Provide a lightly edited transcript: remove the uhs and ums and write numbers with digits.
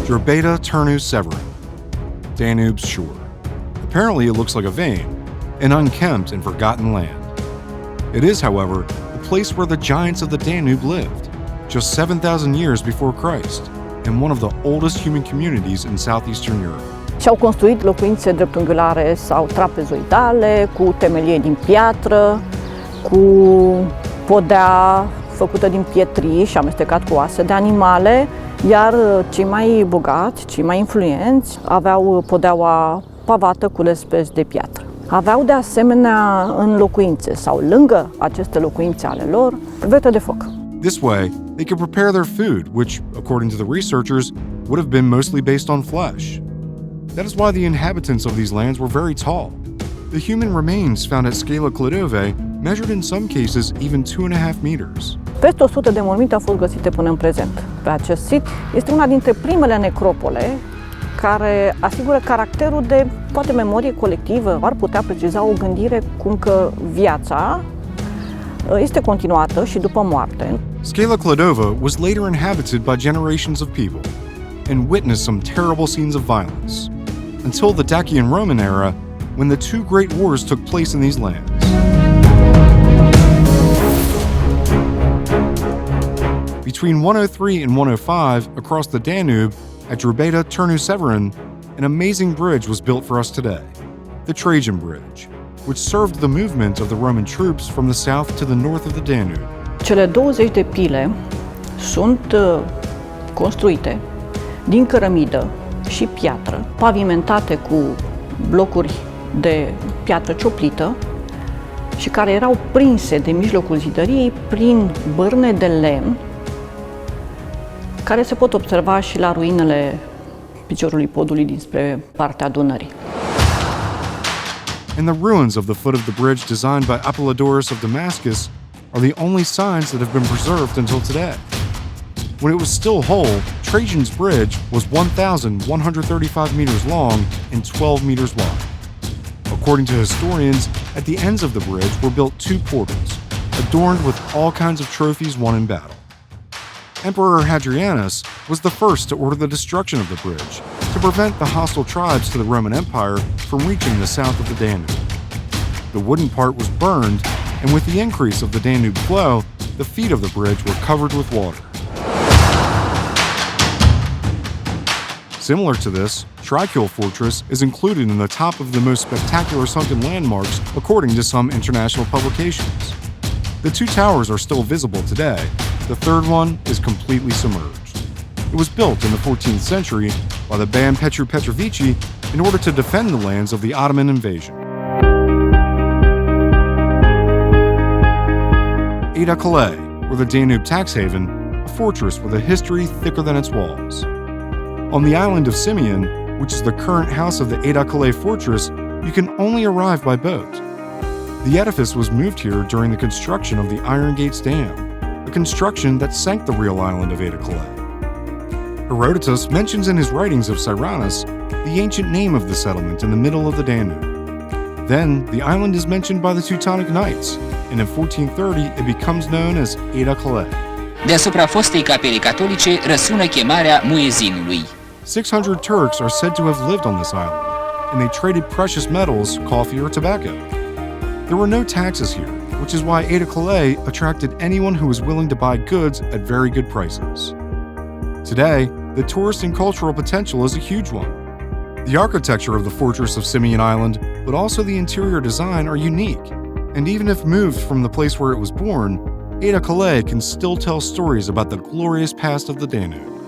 Drobeta Turnus Severin, Danube's shore. Apparently it looks like a vein, an unkempt and forgotten land. It is, however, the place where the giants of the Danube lived, just 7,000 years before Christ, and one of the oldest human communities in southeastern Europe. Și-au construit locuințe dreptunghiulare sau trapezoidale, cu temelie din piatră, cu podea făcută din pietri și amestecat cu oase de animale, iar cei mai bogați, cei mai influenți, aveau podeaua pavată cu lespezi de piatră. Aveau de asemenea în locuințe sau lângă aceste locuințe ale lor, vetă de foc. This way, they could prepare their food, which, according to the researchers, would have been mostly based on flesh. That is why the inhabitants of these lands were very tall. The human remains found at Schela, Cladovei measured in some cases even 2.5 meters. Peste 100 de morminte au fost găsite până în prezent. Pe acest sit este una dintre primele necropole care asigură caracterul de, poate, memorie colectivă, ar putea preciza o gândire cum că viața este continuată și după moarte. Schela Cladova was later inhabited by generations of people and witnessed some terrible scenes of violence, until the Dacian Roman era, when the two great wars took place in these lands. Between 103 and 105, across the Danube, at Drobeta Turnus Severin, an amazing bridge was built for us today, the Traian Bridge, which served the movement of the Roman troops from the south to the north of the Danube. Cele 20 de pile sunt construite din cărămidă și piatră, pavimentate cu blocuri de piatră cioplită și care erau prinse de mijlocul zidăriei prin bârne de lemn, care se pot observa și la ruinele piciorului podului dinspre partea Dunării. And the ruins of the foot of the bridge designed by Apollodorus of Damascus are the only signs that have been preserved until today. When it was still whole, Trajan's bridge was 1,135 meters long and 12 meters wide. According to historians, at the ends of the bridge were built two portals, adorned with all kinds of trophies won in battle. Emperor Hadrianus was the first to order the destruction of the bridge to prevent the hostile tribes to the Roman Empire from reaching the south of the Danube. The wooden part was burned, and with the increase of the Danube flow, the feet of the bridge were covered with water. Similar to this, Tricule Fortress is included in the top of the most spectacular sunken landmarks according to some international publications. The two towers are still visible today. The third one is completely submerged. It was built in the 14th century by the band Petru Petrovici in order to defend the lands of the Ottoman invasion. Kaleh, or the Danube tax haven, a fortress with a history thicker than its walls. On the island of Simeon, which is the current house of the Kaleh fortress, you can only arrive by boat. The edifice was moved here during the construction of the Iron Gates Dam, a construction that sank the real island of Kaleh. Herodotus mentions in his writings of Cyrannus the ancient name of the settlement in the middle of the Danube. Then, the island is mentioned by the Teutonic Knights, and in 1430 it becomes known as Kaleh. Deasupra fostei capele catolice răsună chemarea muezinului. 600 Turks are said to have lived on this island, and they traded precious metals, coffee, or tobacco. There were no taxes here, which is why Kaleh attracted anyone who was willing to buy goods at very good prices. Today, the tourist and cultural potential is a huge one. The architecture of the fortress of Simeon Island, but also the interior design, are unique, and even if moved from the place where it was born, Kaleh can still tell stories about the glorious past of the Danube.